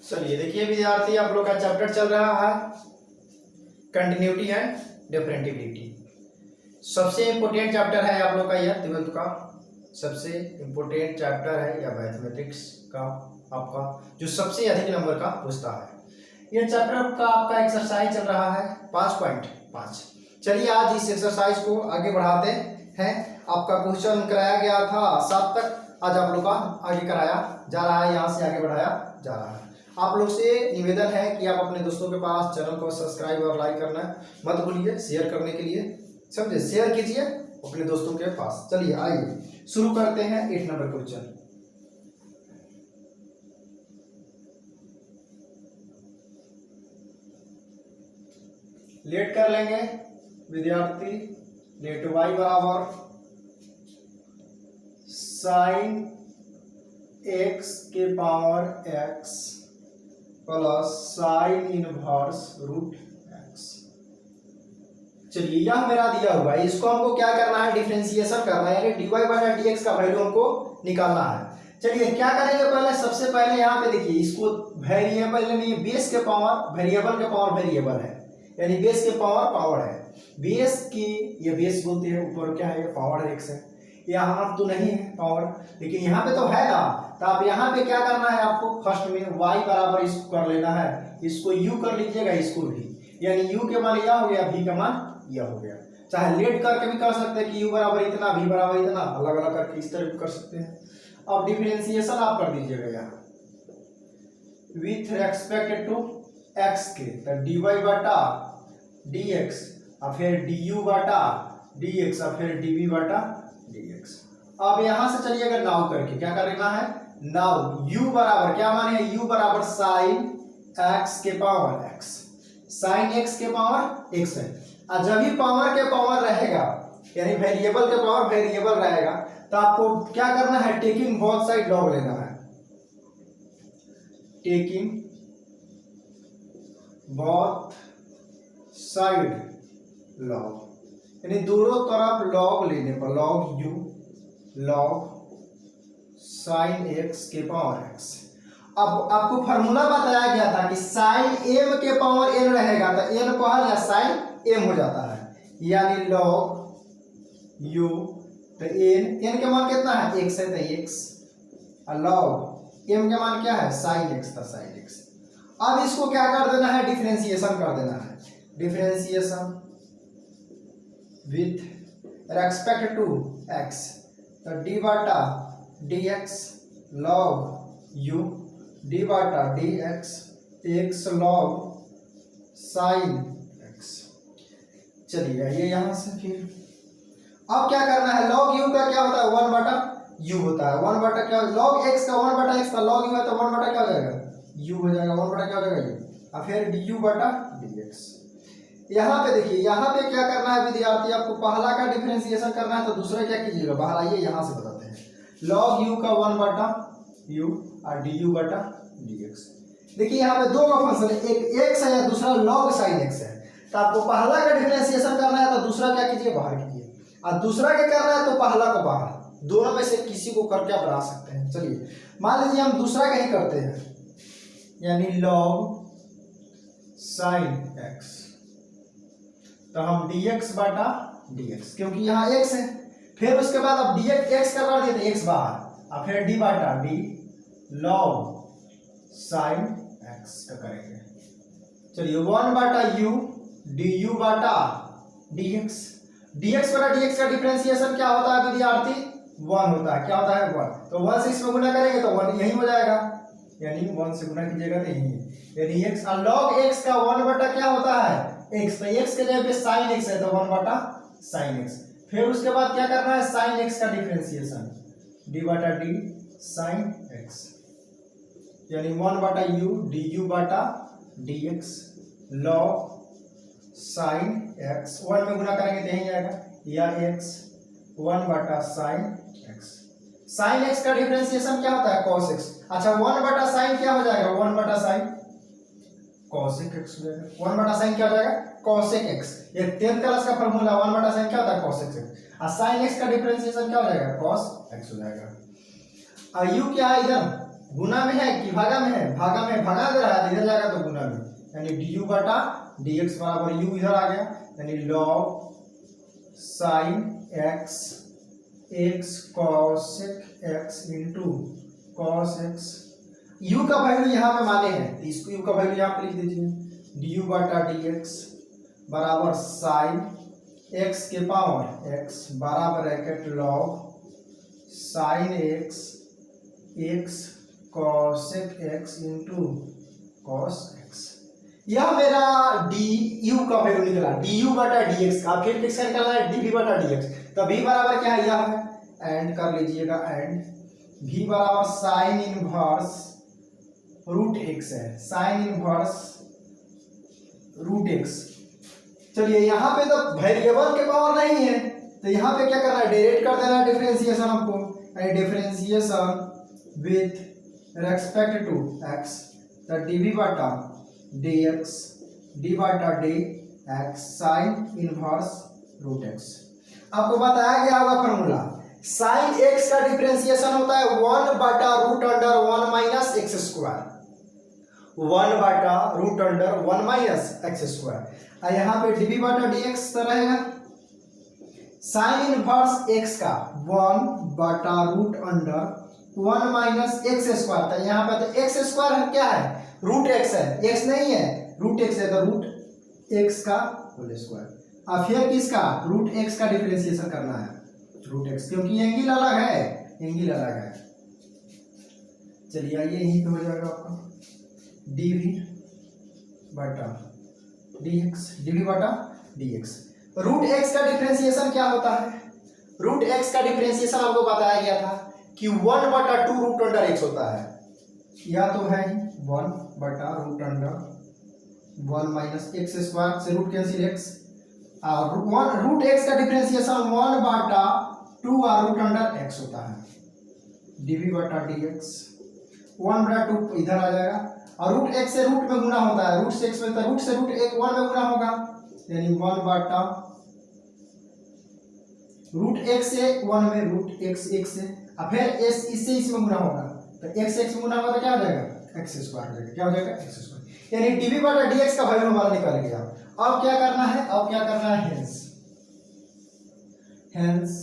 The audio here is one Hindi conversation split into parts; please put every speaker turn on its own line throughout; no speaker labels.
चलिए देखिए विद्यार्थी, आप लोग का चैप्टर चल रहा है कंटिन्यूटी एंड डिफरेंटिबिलिटी। सबसे इम्पोर्टेंट चैप्टर है आप लोग का यह 12th का सबसे इम्पोर्टेंट चैप्टर है या मैथमेटिक्स का आपका जो सबसे अधिक नंबर का पूछता है। यह चैप्टर का आपका एक्सरसाइज चल रहा है 5.5। चलिए आज इस एक्सरसाइज को आगे बढ़ाते हैं। आपका क्वेश्चन कराया गया था 7 तक, आज आप लोग का आगे कराया जा रहा है, यहाँ से आगे बढ़ाया जा रहा है। आप लोग से निवेदन है कि आप अपने दोस्तों के पास चैनल को सब्सक्राइब और लाइक करना मत भूलिए, शेयर करने के लिए समझे, शेयर कीजिए अपने दोस्तों के पास। चलिए आइए शुरू करते हैं 8 नंबर क्वेश्चन। लेट कर लेंगे विद्यार्थी। लेट y बराबर साइन x के power x plus sine inverse root x। चलिए यह मेरा दिया हुआ है, इसको हमको क्या करना है, डिफरेंशिएशन करना है, यानी dy बटा dx का वैल्यू हमको निकालना है। चलिए क्या करेंगे, पहले सबसे पहले यहाँ पे देखिए, इसको वेरिएबल यानी बेस के पावर, वेरिएबल के पावर वेरिएबल है, यानी बेस के पावर पावर है। बेस की ये बेस बोलते हैं, ऊपर क्या है, पावर x है। यहाँ तो नहीं है पावर, लेकिन यहाँ पे तो है ना, तो आप यहाँ पे क्या करना है, आपको फर्स्ट में y बराबर इसको कर लेना है, इसको u कर लीजिएगा, इसको भी, यानी u के मान यह हो गया, v का मान यह हो गया। चाहे लेट करके भी कर सकते हैं कि u बराबर इतना, v बराबर इतना, अलग अलग करके इस तरह कर सकते हैं। अब डिफरेंशिएशन आप कर दीजिएगा यहाँ विथ रेस्पेक्ट टू x के, तो dy बटा dx और फिर du बटा dx और फिर dv बटा dx। अब यहां से चलिएगा नाउ करके क्या कर लेना है, नाउ u बराबर क्या मान है, u बराबर साइन x के पावर x, साइन x के पावर x है। और जब भी पावर के पावर रहेगा, यानी वेरिएबल के पावर वेरिएबल रहेगा, तो आपको क्या करना है, टेकिंग बोथ साइड लॉग लेना है, टेकिंग बोथ साइड लॉग, यानी दोनों तरफ लॉग लेने पर log u log sine x के पावर x। अब आपको फॉर्मूला बताया गया था कि साइन m के पावर n रहेगा तो n पहल या साइन m हो जाता है, यानी लॉग u, तो n के मान कितना है, x है तो x, और लॉग m के मान क्या है, साइन x था साइन x। अब इसको क्या कर देना है, डिफरेंशिएशन कर देना है, differentiation with respect to x, तो d बटा dx log u, d बटा dx x log sin x। चलिए ये यहां से फिर अब क्या करना है, log u का क्या होता है, 1 बटा u होता है, 1 बटा क्या, log x का 1 बटा x का log u है तो 1 बटा क्या हो जाएगा, u हो जाएगा, 1 बटा क्या हो जाएगा u, और फिर du बटा dx। यहाँ पे देखिए, यहाँ पे क्या करना है विद्यार्थी, आपको पहला का डिफरेंशिएशन करना है तो दूसरा क्या कीजिएगा, बाहर आइए, यहाँ से बताते हैं। log u का 1 बटा u और du बटा dx। देखिए यहाँ पे दो का फंक्शन है, एक x है या दूसरा log sin x है, तो आपको पहला का डिफरेंशिएशन करना है तो दूसरा क्या कीजिए, बाहर कीजिए, और दूसरा क्या करना है तो पहला को बाहर, दोनों में से किसी को करके आप बना सकते हैं। चलिए मान लीजिए हम दूसरा का ही करते हैं, यानी log sin x, तो हम dx बटा dx, क्योंकि यहाँ x है, फिर उसके बाद अब dx x करवा दिए तो x बाहर, और फिर d बटा d log sin x का करेंगे। चलिए 1 बटा u du बटा dx, dx बटा dx का डिफरेंशिएशन क्या होता है विद्यार्थी, 1 होता है, क्या होता है 1, तो 1 से इसमें गुना करेंगे तो 1 यही हो जाएगा, यानी 1 से गुना कीजिएगा तो यही है, यानी x, और log x का 1 बटा क्या होता है x, तो x के जगह पे sin x है तो 1 बटा sin x। फिर उसके बाद क्या करना है, sin x का डिफरेंशिएशन d बटा d sin x, यानी 1 बटा u du बटा dx log sin x, 1 में गुना करेंगे तो यही आएगा, या x 1 बटा sin x। sin x का डिफरेंशिएशन क्या होता है, cos x। अच्छा 1 बटा sin क्या हो जाएगा, 1 बटा sin cosec x हो जाएगा, 1 बटा sin क्या हो जाएगा, cosec x। ये 10th क्लास का फॉर्मूला, 1 बटा sin क्या होता है, cosec x, और sin x का डिफरेंशिएशन क्या हो जाएगा, cos x हो जाएगा। और u क्या है इधर, गुना में है कि भागा में है? भागा में, भागा दे रहा है इधर जाएगा तो गुना में, यानी du बटा dx बराबर u इधर आ गया, यानी log sin x x cosec x into cos x। u का वैल्यू यहाँ पे माने हैं, इसको u का वैल्यू यहाँ पे लिख दीजिए, du बटा dx बराबर sin x के पावर x बराबर bracket log sin x x cosec x into cos x। यह मेरा du का वैल्यू निकला, du बटा dx का। फिर किसका निकलना है? dv बटा dx। तो v बराबर क्या है? यह है, एंड कर लीजिएगा, एंड v बराबर साइन इनवर्स रूट x है, साइन इनवर्स रूट x। चलिए यहाँ पे तो वेरिएबल के पावर नहीं है, तो यहाँ पे क्या करना है? डायरेक्ट कर देना है डिफरेंशिएशन हमको, differentiation with respect to x, तो dv बटा dx d बटा dx sine inverse root x। आपको बताया गया होगा फॉर्मूला, साइन x का डिफरेंशिएशन होता है 1 बटा root under 1 minus x square, 1 बटा root under 1 minus x square. और यहाँ पे dv बटा dx तो रहेगा साइन इनवर्स x का 1 बटा root under 1 minus x square था। यहाँ पे तो एक्स स्क्वायर क्या है? रूट एक्स है, एक्स नहीं है, रूट एक्स है, तो रूट एक्स का होल स्क्वायर। अब फिर किसका? रूट एक्स का डिफरेंशिएशन करना है, रूट एक्स, क्योंकि एंगल अलग है, एंगल अलग है। चलिए आइए यहीं पे हो जाएगा आपका dv बटा dx, dv बटा dx। रूट एक्स का डिफरेंशिएशन क्या होता है? रूट एक्स का डिफरेंशिएशन आपको बताया गया था कि 1 बटा 2 रूट अंडर x होता है, या तो है 1 बटा root under 1 minus x square से रूट कैंसिल x, और रूट एक्स का डिफरेंशिएशन 1 बटा 2 रूट अंडर x होता है, dv बटा dx 1 बटा 2 इधर आ जाएगा, और रूट x से रूट में गुना होता है, रूट से x में, तो रूट से रूट 1 में गुना होगा, यानी 1 बटा रूट x से 1 में रूट x x से, और फिर s इससे इसमें गुना होगा, तो x x में गुना होगा तो क्या हो जाएगा? x स्क्वायर हो जाएगा, क्या हो जाएगा? x square. यानी dv बटा dx का वैल्यू हमारा निकल गया। अब क्या करना है? अब क्या करना है? हेंस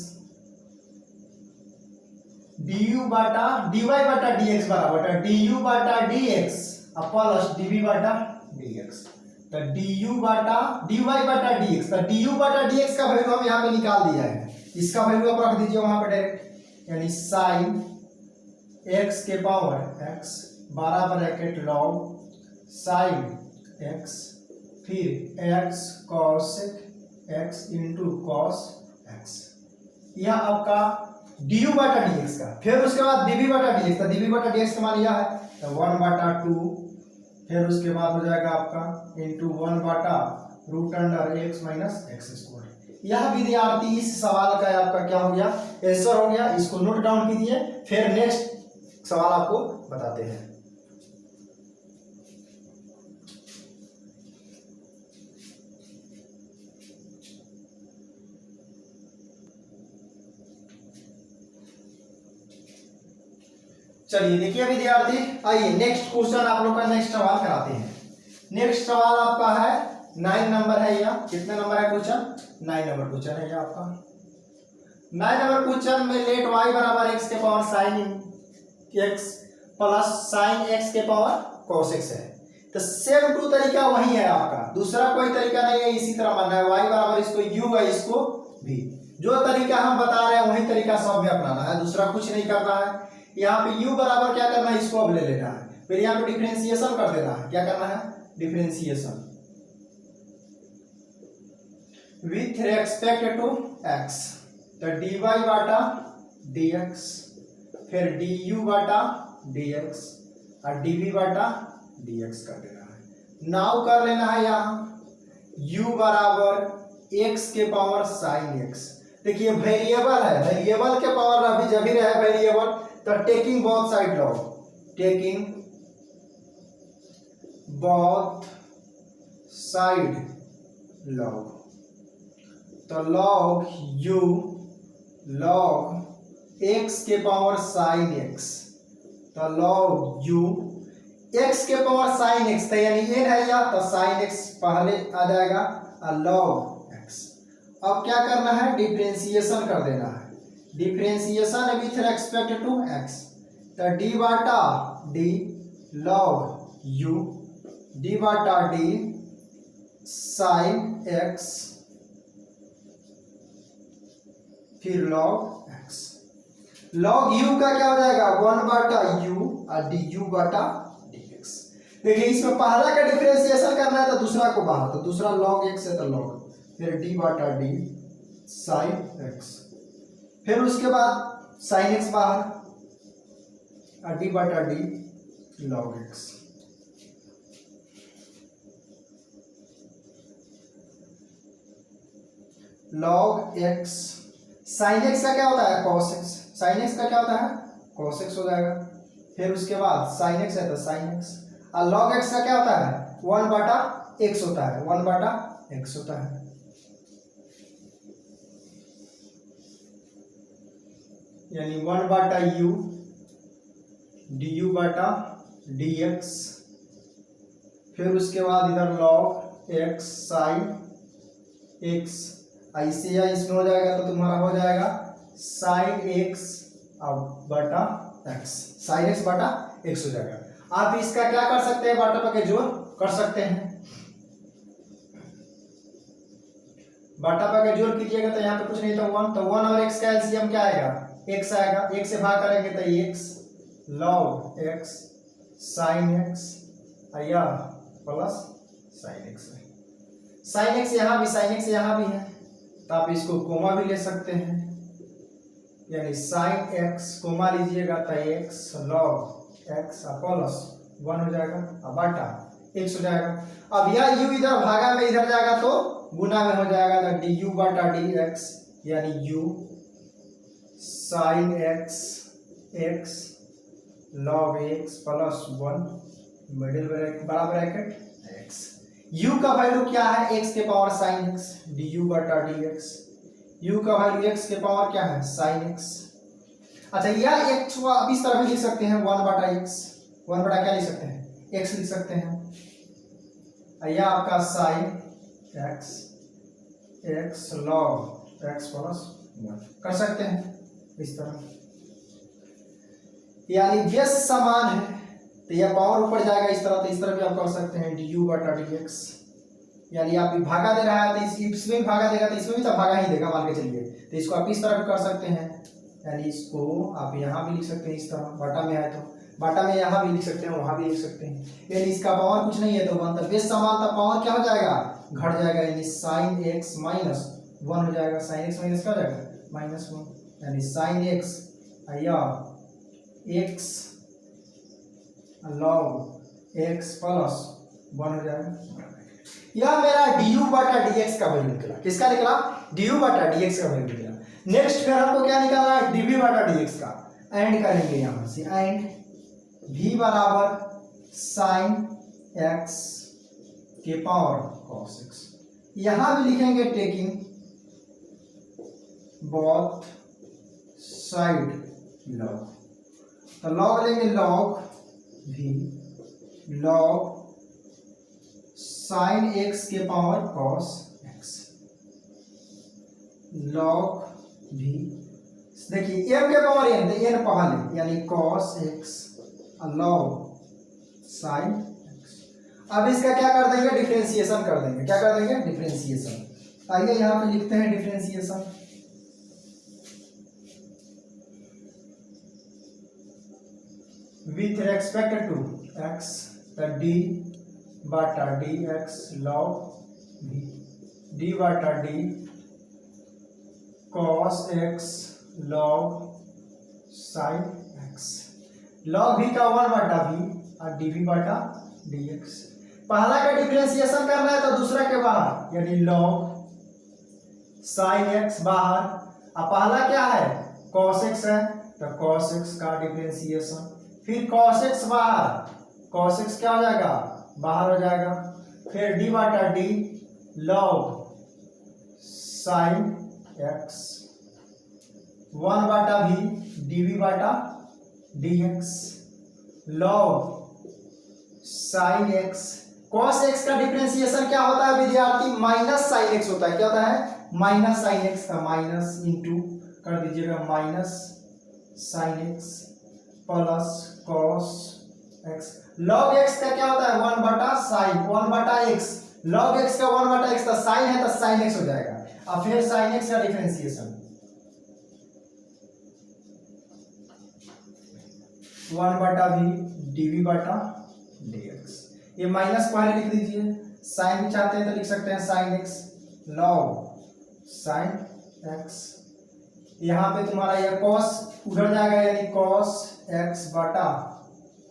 du बटा dy बटा dx बराबर du बटा dx प्लस dv बटा dx, तो du बटा dy बटा dx, तो du बटा dx का वैल्यू हम यहाँ पे निकाल दिया है, इसका वैल्यू आप रख दीजिए वहां पे डायरेक्ट, यानी साइन x के पावर x बराबर ब्रैकेट log साइन x फिर x cosec x into cos x। यह आपका du बटा dx का, फिर उसके बाद dv बटा dx, तो dv बटा dx का मान यह है, तो 1 बटा 2, फिर उसके बाद हो जाएगा आपका इंटू 1 बटा root under x minus x square. यह विद्यार्थी इस सवाल का आपका क्या हो गया? आंसर हो गया। इसको नोट डाउन कीजिए, फिर नेक्स्ट सवाल आपको बताते हैं। चलिए देखिए विद्यार्थी, आइए नेक्स्ट क्वेश्चन आप लोग का नेक्स्ट सवाल कराते हैं। नेक्स्ट सवाल आपका है 9 नंबर है, या कितने नंबर है क्वेश्चन? 9 नंबर क्वेश्चन है ये आपका। 9 नंबर क्वेश्चन में लेट y बराबर x के power sine x plus sine x के पावर cos x है। तो सेम टू तरीका वही है आपका, दूसरा कोई तरीका नहीं है, इसी तरह मानना है। y बराबर इसको u है, इसको v, जो तरीका हम बता रहे हैं वही तरीका सब में अपनाना है, दूसरा कुछ नहीं करना है। यहाँ पे u बराबर क्या करना है? इसको अब ले लेना है, फिर यहाँ पे डिफरेंशिएशन कर देना है। क्या करना है? Differentiation with respect to x, तो dy बटा dx फिर du बटा dx और dv बटा dx कर देना है। नाउ कर लेना है यहाँ u बराबर x के पावर साइन x। देखिए वेरिएबल है, वेरिएबल के पावर अभी जब भी रहे वेरिएबल, तो taking both side log, taking both side log, तो लॉग u लॉग x के पावर साइन x तो log u x के पावर साइन x, तो यानी n है या तो साइन x पहले आ जाएगा और log x। अब क्या करना है, डिफरेंशिएशन कर देना है, differentiation with respect to x। तो d बाटा d log u d बाटा d साइन x फिर log x। log u का क्या हो जाएगा 1 बाटा u और du बाटा dx। देखिए इसमें पहला का डिफरेंशिएशन करना है तो दूसरा को बाहर, तो दूसरा log x है तो log, फिर d बाटा d sin x, फिर उसके बाद sin x बाहर और d बाटा d log x। log x sine x का क्या होता है cos x, साइन एक्स का क्या होता है cos x हो जाएगा, फिर उसके बाद साइन एक्स है तो साइन एक्स, और log x का क्या होता है 1 बाटा x होता है, 1 बाटा x होता है। यानी 1 बाटा u du बाटा dx, फिर उसके बाद इधर log x साइन x, ऐसे या इसमें हो जाएगा तो तुम्हारा हो जाएगा साइन x अब बटा x, साइन x बटा x हो जाएगा। आप इसका क्या कर सकते हैं, बाटा के जोड़ कर सकते हैं, बाटा के जोड़ कीजिएगा तो यहाँ पे कुछ नहीं तो 1, तो 1 और x का एलसीएम क्या आएगा x आएगा, x से भाग करेंगे तो x log x sine x या plus sine x, sine x यहाँ भी साइन x यहाँ भी है तो आप इसको कोमा भी ले सकते हैं, यानी साइन x कोमा लीजिएगा तो x log x प्लस 1 हो जाएगा और बाटा x हो जाएगा। अब यह u इधर भागा में इधर जाएगा तो गुना में हो जाएगा तो du बाटा dx, यानी u sine x x log x plus 1 middle bracket बड़ा ब्रैकेट x। u का वैल्यू क्या है x के पावर साइन x du बटा dx, u का वैल्यू x के पावर क्या है साइन x। अच्छा यह x को आप इस तरह भी लिख सकते हैं 1 बटा x, 1 बटा क्या लिख सकते हैं x लिख सकते हैं, यह आपका sine x x log x plus 1 कर सकते हैं इस तरह, यानी बेस समान है तो यह पावर ऊपर जाएगा इस तरह, तो इस तरह भी आप कर सकते हैं du बटा dx, यानी आप भागा दे रहा है तो इसमें भी भागा देगा तो इसमें भी तो भागा ही देगा मान के चलिए, तो इसको आप इस तरह भी कर सकते हैं, यानी इसको आप यहाँ भी लिख सकते हैं इस तरह, बाटा में है तो बाटा में यहाँ भी लिख सकते हैं वहाँ भी लिख सकते हैं, यानी इसका पावर कुछ नहीं है तो 1, तो बेस समान था पावर क्या हो जाएगा घट जाएगा, यानी साइन x माइनस 1 हो जाएगा, साइन x माइनस क्या हो जाएगा माइनस 1, यानी साइन x या x log x प्लस 1 हो जाएगा। यह मेरा du बटा dx का वैल्यू निकला, किसका निकला du बटा dx का वैल्यू निकला। नेक्स्ट फिर हमको क्या निकालना है dv बटा dx का, एंड करेंगे यहां से, एंड v बराबर साइन x के पावर cos x, यहां भी लिखेंगे टेकिंग बोथ साइड log, तो log लेंगे log v log sine x के power cos x log v, देखिए m के पावर n तो n पहले यानी cos x log sine x। अब इसका क्या कर देंगे डिफरेंशिएशन कर देंगे, क्या कर देंगे डिफरेंशिएशन। आइए यहाँ पे लिखते हैं differentiation, with respect to x तो d बाटा dx log v d बाटा d cos x log sin x, log v का 1 बाटा v और dv बाटा dx। पहला का डिफरेंशिएशन करना है तो दूसरा के बाहर, यानी log sin x बाहर, अब पहला क्या है cos x है तो cos x का डिफरेंशिएशन, फिर cos x बाहर, cos x क्या हो जाएगा बाहर हो जाएगा, फिर d बाटा d log sin x 1 बाटा v dv बाटा dx, log sine x. Cos x का डिफरेंशिएशन क्या होता है विद्यार्थी? माइनस साइन एक्स होता है। क्या होता है? माइनस साइन एक्स का माइनस इंटू कर दीजिएगा minus sine x plus cos x. Log x का क्या होता है? 1/साइन 1/x। लॉग एक्स का 1/x का साइन है तो साइन एक्स हो जाएगा। अब फिर साइन एक्स का डिफरेंशिएशन 1/v dv/dx। ये माइनस पहले लिख दीजिए, साइन भी चाहते हैं तो लिख सकते हैं sine x log sine x. यहाँ पे तुम्हारा ये कॉस उधर जाएगा यानी कॉस एक्स बटा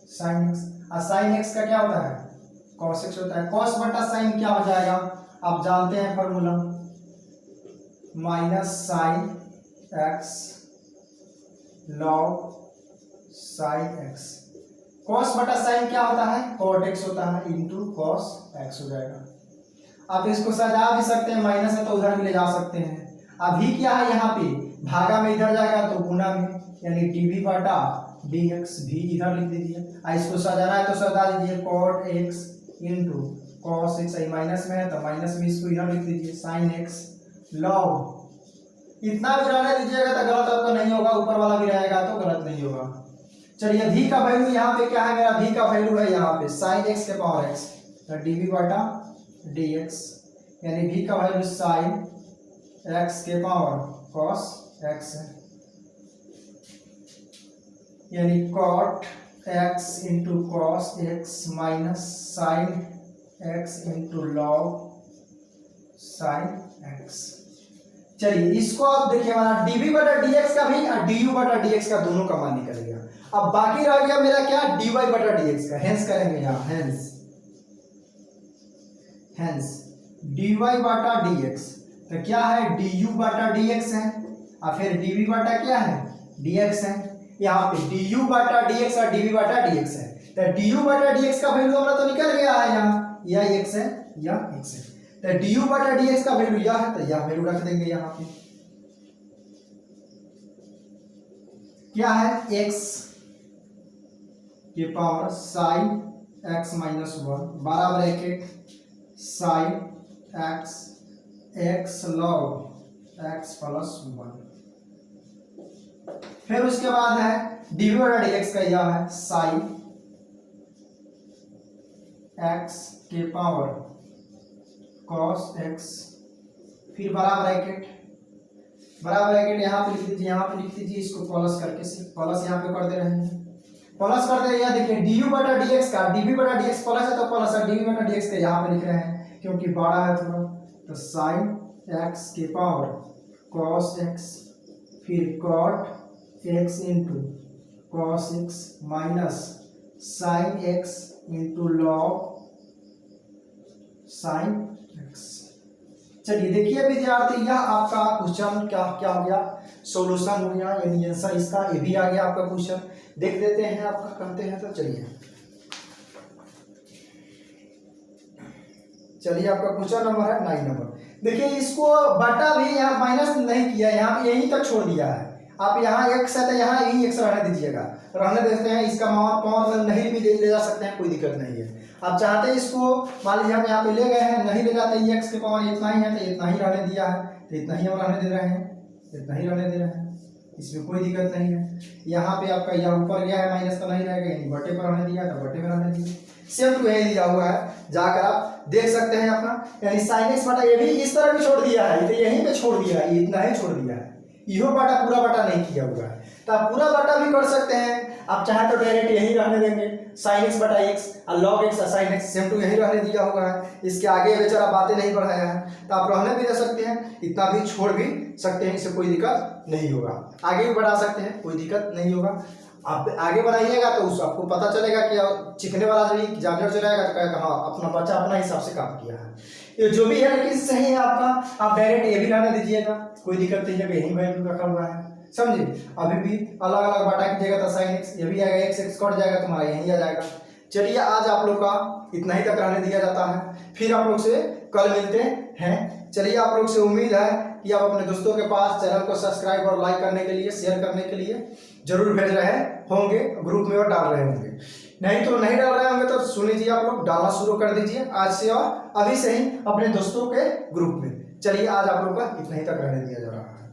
साइन एक्स। और साइन एक्स का क्या होता है? कॉस एक्स होता है। कॉस बटा साइन क्या हो जाएगा? आप जानते हैं formula, minus sine x log sine x. Cos बटा साइन क्या होता है? कॉट एक्स होता है इंटू कॉस एक्स हो जाएगा। आप इसको सजा भी सकते हैं, माइनस है तो उधर भी ले जा सकते हैं। अभी क्या है यहाँ पे भागा में इधर जाएगा तो गुना में, यानी dv/dx भी इधर लिख दीजिए। इसको सजाना है तो सजा दीजिए cot x into cos x. Minus में है तो माइनस में इसको इधर लिख दीजिए साइन एक्स लॉग। इतना भी रहने दीजिएगा तो गलत आपका नहीं होगा, ऊपर वाला भी रहेगा तो गलत नहीं होगा। चलिए v का वैल्यू यहाँ पे क्या है? मेरा v का वैल्यू है यहाँ पे साइन एक्स के पावर x तो dv/dx, यानी v का वैल्यू साइन x के पावर cos x है, यानी cot x into cos x minus sine x into log sine x। चलिए इसको आप देखिए, हमारा dv/dx का भी और du/dx का दोनों का मान निकल गया। अब बाकी रह गया मेरा क्या? dy/dx का। हेंस करेंगे यहाँ, हेंस dy/dx तो क्या है? du/dx है और फिर dv बटा क्या है? dx है। यहाँ पे du/dx और dv/dx है तो du/dx का वैल्यू हमारा तो निकल गया है यहाँ, यह x है या x है। तो du/dx का वैल्यू यह है तो यह वैल्यू रख देंगे यहाँ पे। क्या है? x के पावर साइन x माइनस 1 बराबर bracket sine x log x plus 1। फिर उसके बाद है dv/dx का यह है साइन x के पावर cos x, फिर बराबर ब्रैकेट यहाँ पे लिख दीजिए, यहाँ पे लिख दीजिए इसको प्लस करके, प्लस यहाँ पे कर दे रहे हैं, प्लस कर दे। यह देखिए du/dx का dv/dx प्लस है तो प्लस है, dv/dx का यहाँ पे लिख रहे हैं क्योंकि बड़ा है थोड़ा, तो साइन x के पावर cos x फिर cot x into cos x minus sine x into log sine x। चलिए देखिए विद्यार्थी, यह आपका क्वेश्चन क्या हो गया? सॉल्यूशन हो गया, यानी आंसर इसका ये भी आ गया आपका क्वेश्चन। देख देते हैं आपका, करते हैं तो चलिए आपका क्वेश्चन नंबर है 9 नंबर। देखिए इसको बटा भी यहाँ माइनस नहीं किया, यहाँ पे यहीं तक छोड़ दिया है। आप यहाँ x है तो यहाँ यही x रहने दीजिएगा, रहने देते हैं। इसका पावर नहीं भी ले जा सकते हैं, कोई दिक्कत नहीं है। आप चाहते हैं इसको मान लीजिए हम यहाँ पे ले गए हैं, नहीं ले जाते, ये x के पावर इतना ही है तो इतना ही रहने दिया है, तो इतना ही हम रहने दे रहे हैं, इतना ही रहने दे रहे हैं, इसमें कोई दिक्कत नहीं है। यहाँ पे आपका यह ऊपर गया है माइनस तो नहीं रहेगा, यानी बटे पर रहने दिया तो बटे में रहने दिया। सेम टू यही दिया हुआ है, जाकर आप देख सकते हैं अपना। यानी साइन x बटा ये भी इस तरह भी छोड़ दिया है, तो यहीं पे छोड़ दिया है, इतना ही छोड़ दिया है, इहो बटा पूरा बटा नहीं किया हुआ है। तो आप पूरा बटा भी कर सकते हैं, आप चाहे तो डायरेक्ट यही रहने देंगे साइन x बटा x और लॉग x और साइन x सेम टू यही रहने दिया हुआ है। इसके आगे बेचारा बातें नहीं बढ़ाया है, तो आप रहने भी दे सकते हैं, इतना भी छोड़ भी सकते हैं, इससे कोई दिक्कत नहीं होगा। आगे भी बढ़ा सकते हैं, कोई दिक्कत नहीं होगा। आप आगे बढ़ाइएगा तो उस आपको पता चलेगा कि चिकने वाला जो एग्जामिनर चलेगा तो कहेगा हाँ अपना बच्चा अपना हिसाब से काम किया है। ये जो भी है लेकिन सही है आपका, आप डायरेक्ट ये भी रहने दीजिएगा, कोई दिक्कत नहीं है, यही वैल्यू रखा हुआ है, समझे। अभी भी अलग अलग बाटा कीजिएगा तो साइन x ये भी आएगा, x कट जाएगा तुम्हारा यहीं आ जाएगा। चलिए आज आप लोग का इतना ही तक रहने दिया जाता है, फिर आप लोग से कल मिलते हैं। चलिए आप लोग से उम्मीद है कि आप अपने दोस्तों के पास चैनल को सब्सक्राइब और लाइक करने के लिए, शेयर करने के लिए जरूर भेज रहे होंगे, ग्रुप में और डाल रहे होंगे। नहीं तो नहीं डाल रहे होंगे तो सुन लीजिए, आप लोग डालना शुरू कर दीजिए आज से और अभी से ही अपने दोस्तों के ग्रुप में। चलिए आज आप लोग का इतना ही तक रहने दिया जा रहा है।